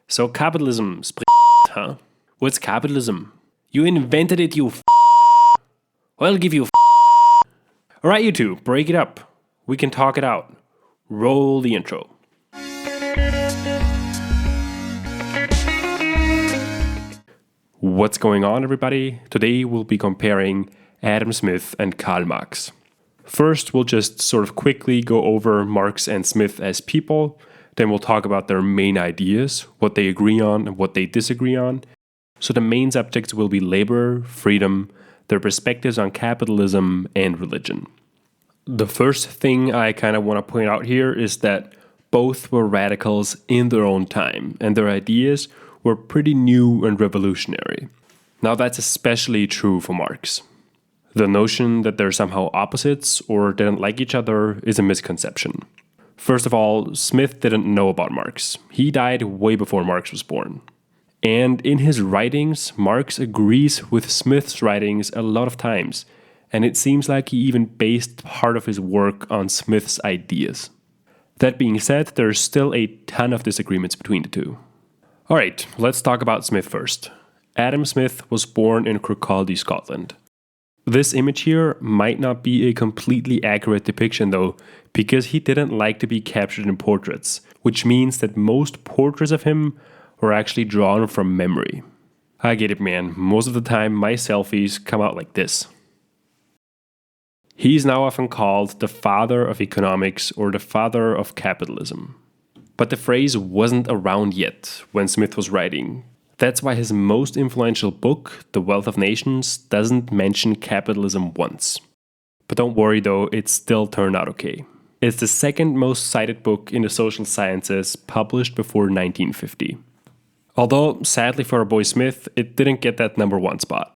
So capitalism, huh? What's capitalism? You invented it, you I'll give you Alright, you two, break it up. We can talk it out. Roll the intro. What's going on, everybody? Today we'll be comparing Adam Smith and Karl Marx. First, we'll just sort of quickly go over Marx and Smith as people. Then we'll talk about their main ideas, what they agree on and what they disagree on. So the main subjects will be labor, freedom, their perspectives on capitalism, and religion. The first thing I kind of want to point out here is that both were radicals in their own time, and their ideas were pretty new and revolutionary. Now that's especially true for Marx. The notion that they're somehow opposites or didn't like each other is a misconception. First of all, Smith didn't know about Marx. He died way before Marx was born. And in his writings, Marx agrees with Smith's writings a lot of times, and it seems like he even based part of his work on Smith's ideas. That being said, there's still a ton of disagreements between the two. Alright, let's talk about Smith first. Adam Smith was born in Kirkcaldy, Scotland. This image here might not be a completely accurate depiction though, because he didn't like to be captured in portraits, which means that most portraits of him were actually drawn from memory. I get it, man. Most of the time my selfies come out like this. He's now often called the father of economics or the father of capitalism. But the phrase wasn't around yet when Smith was writing. That's why his most influential book, The Wealth of Nations, doesn't mention capitalism once. But don't worry though, it still turned out okay. It's the second most cited book in the social sciences published before 1950. Although, sadly for our boy Smith, it didn't get that number one spot.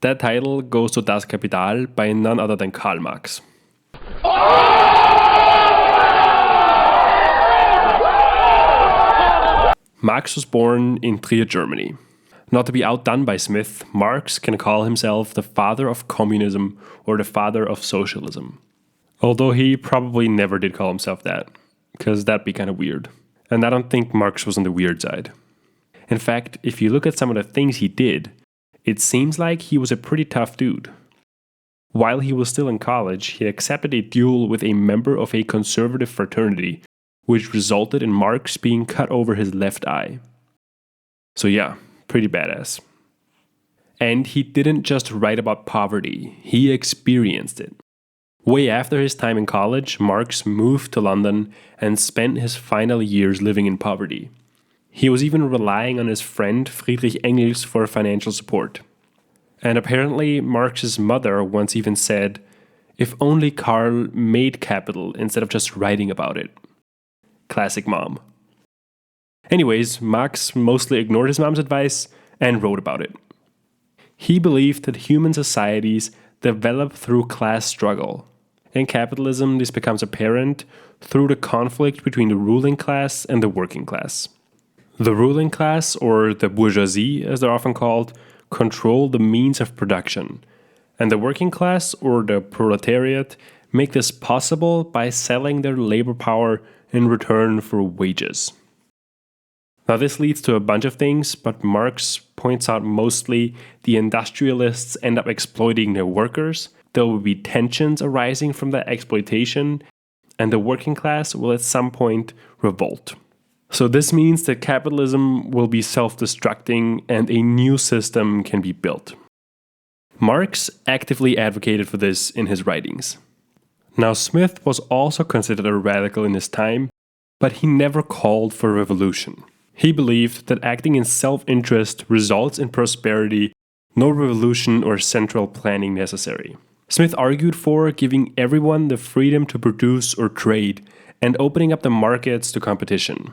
That title goes to Das Kapital by none other than Karl Marx. Marx was born in Trier, Germany. Not to be outdone by Smith, Marx can call himself the father of communism or the father of socialism. Although he probably never did call himself that, because that'd be kind of weird. And I don't think Marx was on the weird side. In fact, if you look at some of the things he did, it seems like he was a pretty tough dude. While he was still in college, he accepted a duel with a member of a conservative fraternity, which resulted in Marx being cut over his left eye. So yeah, pretty badass. And he didn't just write about poverty, he experienced it. Way after his time in college, Marx moved to London and spent his final years living in poverty. He was even relying on his friend Friedrich Engels for financial support. And apparently Marx's mother once even said, "If only Karl made capital instead of just writing about it." Classic mom. Anyways, Marx mostly ignored his mom's advice and wrote about it. He believed that human societies develop through class struggle. In capitalism, this becomes apparent through the conflict between the ruling class and the working class. The ruling class, or the bourgeoisie as they're often called, control the means of production, and the working class, or the proletariat, make this possible by selling their labor power in return for wages. Now this leads to a bunch of things, but Marx points out mostly the industrialists end up exploiting their workers, there will be tensions arising from that exploitation, and the working class will at some point revolt. So this means that capitalism will be self-destructing and a new system can be built. Marx actively advocated for this in his writings. Now Smith was also considered a radical in his time, but he never called for revolution. He believed that acting in self-interest results in prosperity, no revolution or central planning necessary. Smith argued for giving everyone the freedom to produce or trade and opening up the markets to competition.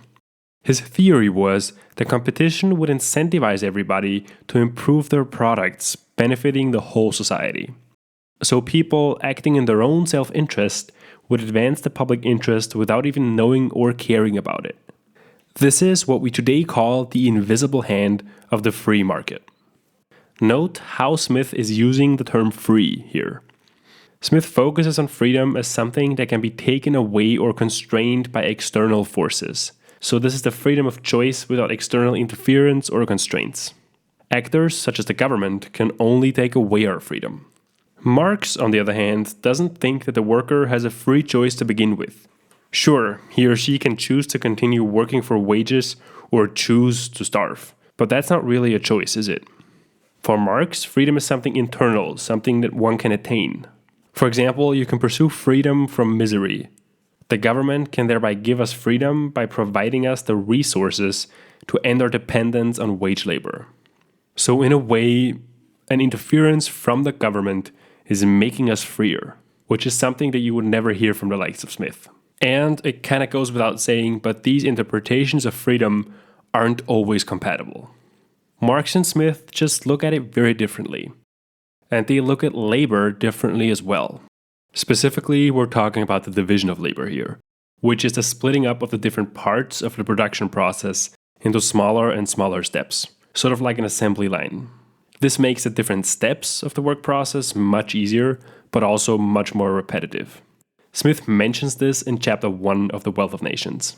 His theory was that competition would incentivize everybody to improve their products, benefiting the whole society. So people acting in their own self-interest would advance the public interest without even knowing or caring about it. This is what we today call the invisible hand of the free market. Note how Smith is using the term free here. Smith focuses on freedom as something that can be taken away or constrained by external forces, So this is the freedom of choice without external interference or constraints. Actors, such as the government, can only take away our freedom. Marx, on the other hand, doesn't think that the worker has a free choice to begin with. Sure, he or she can choose to continue working for wages or choose to starve. But that's not really a choice, is it? For Marx, freedom is something internal, something that one can attain. For example, you can pursue freedom from misery. The government can thereby give us freedom by providing us the resources to end our dependence on wage labor. So in a way, an interference from the government is making us freer, which is something that you would never hear from the likes of Smith. And it kind of goes without saying, but these interpretations of freedom aren't always compatible. Marx and Smith just look at it very differently. And they look at labor differently as well. Specifically, we're talking about the division of labor here, which is the splitting up of the different parts of the production process into smaller and smaller steps, sort of like an assembly line. This makes the different steps of the work process much easier, but also much more repetitive. Smith mentions this in chapter 1 of The Wealth of Nations.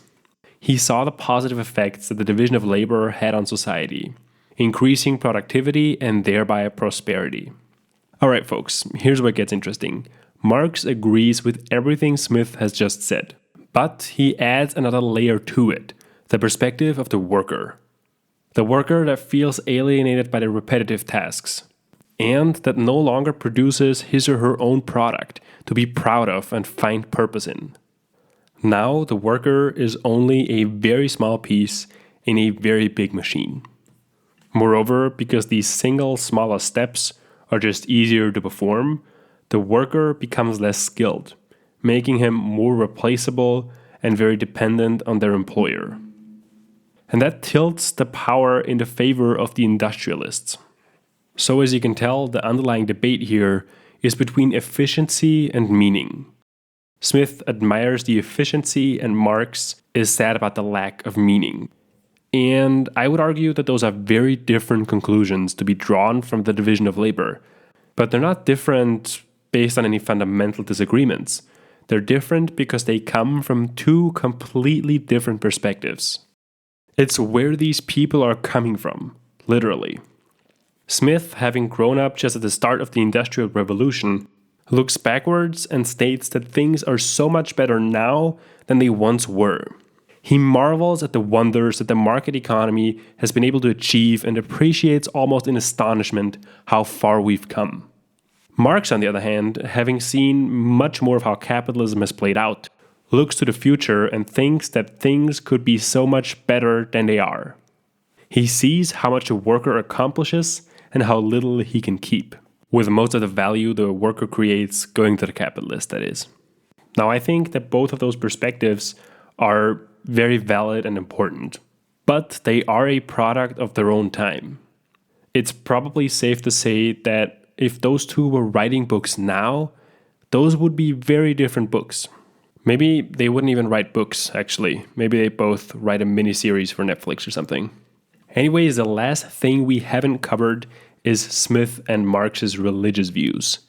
He saw the positive effects that the division of labor had on society, increasing productivity and thereby prosperity. Alright folks, here's where it gets interesting. Marx agrees with everything Smith has just said, but he adds another layer to it, the perspective of the worker. The worker that feels alienated by the repetitive tasks, and that no longer produces his or her own product to be proud of and find purpose in. Now the worker is only a very small piece in a very big machine. Moreover, because these single smaller steps are just easier to perform, the worker becomes less skilled, making him more replaceable and very dependent on their employer. And that tilts the power in the favor of the industrialists. So as you can tell, the underlying debate here is between efficiency and meaning. Smith admires the efficiency and Marx is sad about the lack of meaning. And I would argue that those are very different conclusions to be drawn from the division of labor. But they're not different based on any fundamental disagreements. They're different because they come from two completely different perspectives. It's where these people are coming from, literally. Smith, having grown up just at the start of the Industrial Revolution, looks backwards and states that things are so much better now than they once were. He marvels at the wonders that the market economy has been able to achieve and appreciates almost in astonishment how far we've come. Marx, on the other hand, having seen much more of how capitalism has played out, looks to the future and thinks that things could be so much better than they are. He sees how much a worker accomplishes and how little he can keep, with most of the value the worker creates going to the capitalist, that is. Now, I think that both of those perspectives are very valid and important, but they are a product of their own time. It's probably safe to say that if those two were writing books now, those would be very different books. Maybe they wouldn't even write books, actually. Maybe they both write a miniseries for Netflix or something. Anyways, the last thing we haven't covered is Smith and Marx's religious views.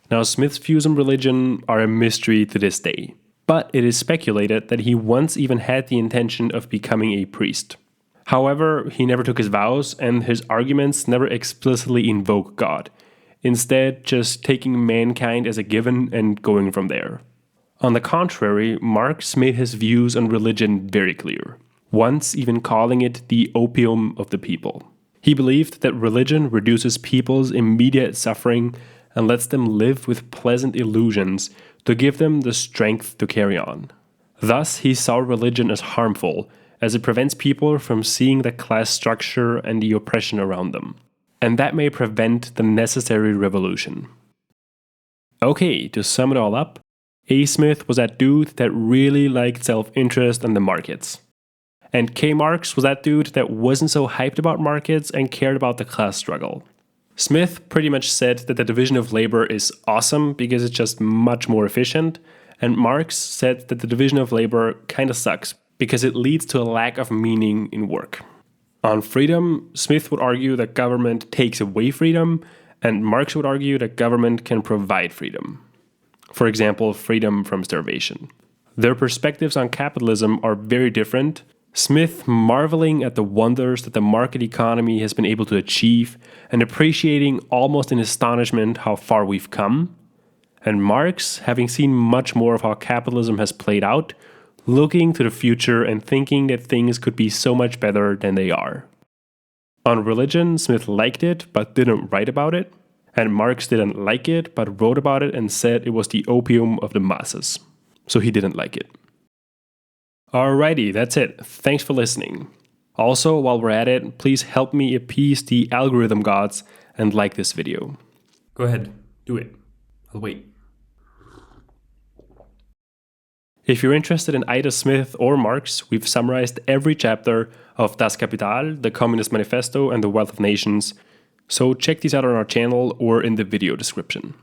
Now, Smith's views on religion are a mystery to this day, but it is speculated that he once even had the intention of becoming a priest. However, he never took his vows, and his arguments never explicitly invoke God, instead just taking mankind as a given and going from there. On the contrary, Marx made his views on religion very clear, once even calling it the opium of the people. He believed that religion reduces people's immediate suffering and lets them live with pleasant illusions to give them the strength to carry on. Thus, he saw religion as harmful, as it prevents people from seeing the class structure and the oppression around them. And that may prevent the necessary revolution. Okay, to sum it all up, A. Smith was that dude that really liked self-interest and the markets. And K. Marx was that dude that wasn't so hyped about markets and cared about the class struggle. Smith pretty much said that the division of labor is awesome because it's just much more efficient, and Marx said that the division of labor kinda sucks because it leads to a lack of meaning in work. On freedom, Smith would argue that government takes away freedom, and Marx would argue that government can provide freedom. For example, freedom from starvation. Their perspectives on capitalism are very different. Smith marveling at the wonders that the market economy has been able to achieve and appreciating almost in astonishment how far we've come. And Marx having seen much more of how capitalism has played out, looking to the future and thinking that things could be so much better than they are. On religion, Smith liked it but didn't write about it. And Marx didn't like it but wrote about it and said it was the opium of the masses. So he didn't like it. Alrighty, that's it. Thanks for listening. Also, while we're at it, please help me appease the algorithm gods and like this video. Go ahead, do it. I'll wait. If you're interested in either Smith or Marx, we've summarized every chapter of Das Kapital, the Communist Manifesto, and the Wealth of Nations, so check these out on our channel or in the video description.